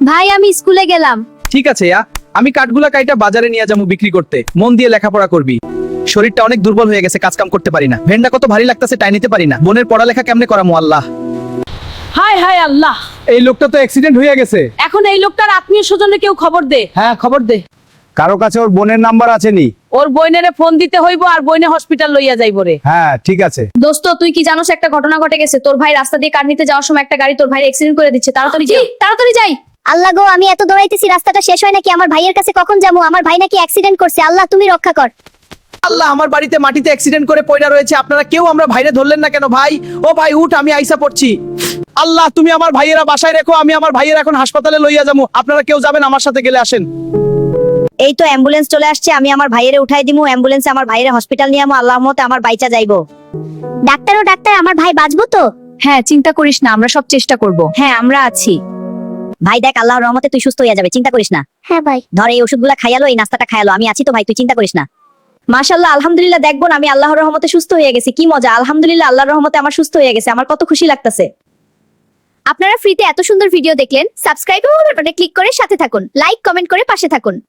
ভাই আমি স্কুলে গেলাম। ঠিক আছে আমি কাঠগুলা কাইটা বাজারে নিয়ে যাবো বিক্রি করতে। মন দিয়ে লেখাপড়া করবি। শরীরটা অনেক দুর্বল হয়ে গেছে, কাজ কাম করতে পারি না। ভেন্ডা কত ভারী লাগতেছে, টাই নিতে পারি না। বোনের পড়ালেখা কেমনে করামু আল্লাহ। হায় হায় আল্লাহ, এই লোকটা তো অ্যাক্সিডেন্ট হয়ে গেছে। এখন এই লোকটার আত্মীয় স্বজনে কেউ খবর দে। হ্যাঁ খবর দে। কারো কাছে ওর বোনের নাম্বার আছে নি? ওর বইনেরে ফোন দিতে হইব আর বইনে হসপিটাল লইয়া যাইবো রে। হ্যাঁ ঠিক আছে। দোস্ত তুই কি জানোস একটা ঘটনা ঘটে গেছে? তোর ভাই রাস্তা দিয়ে কার নিতে যাওয়ার সময় একটা গাড়ি তোর ভাইয়ের অ্যাক্সিডেন্ট করে দিচ্ছে। তাড়াতাড়ি যাই, তাড়াতাড়ি যাই। আল্লাহ গো, আমি এত দৌড়াইতেছি, রাস্তাটা শেষ হয় নাকি? আমার ভাইয়ের কাছে কখন যাবো? আমার ভাই নাকি অ্যাক্সিডেন্ট করছে। আল্লাহ তুমি রক্ষা কর। আল্লাহ, আমার বাড়িতে মাটিতে অ্যাক্সিডেন্ট করে পয়রা রয়েছে। আপনারা কেউ আমরা ভাইরে ধরলেন না কেন? ভাই, ও ভাই উঠ, আমি আইসা পড়ছি। আল্লাহ, তুমি আমার ভাইয়েরা বাসায় রেখো, আমি আমার ভাইয়ের এখন হাসপাতালে লইয়া যাবো। আপনারা কেউ যাবেন আমার সাথে, গেলে আসেন। এই তো অ্যাম্বুলেন্স চলে আসছে, আমি আমার ভাইয়েরে উঠাই দিমু। অ্যাম্বুলেন্সে আমার ভাইয়ের হসপিটাল নিয়ে আমু। আল্লাহর মতে আমার বাইচা যাইবো। ডাক্তার, ও ডাক্তার, আমার ভাই বাঁচবো তো? হ্যাঁ চিন্তা করিস না, আমরা সব চেষ্টা করব। হ্যাঁ আমরা আছি। ভাই দেখ, আল্লাহর রহমতে তুই সুস্থ হয়ে যাবে, চিন্তা করিস না। হ্যাঁ ভাই, ধর এই ওষুধগুলা খাইয়ালো, এই নাস্তাটা খাইয়ালো, আমি আছি তো ভাই, তুই চিন্তা করিস না। মাশাআল্লাহ, আলহামদুলিল্লাহ। দেখবো না, আমি আল্লাহর রহমতে সুস্থ হয়ে গেছি। কি মজা! আলহামদুলিল্লাহ, আল্লাহর রহমতে আমার সুস্থ হয়ে গেছে। আমার কত খুশি লাগতেছে। আপনারা ফ্রিতে এত সুন্দর ভিডিও দেখলেন, সাবস্ক্রাইব বাটনে ক্লিক করে সাথে থাকুন, লাইক কমেন্ট করে পাশে থাকুন।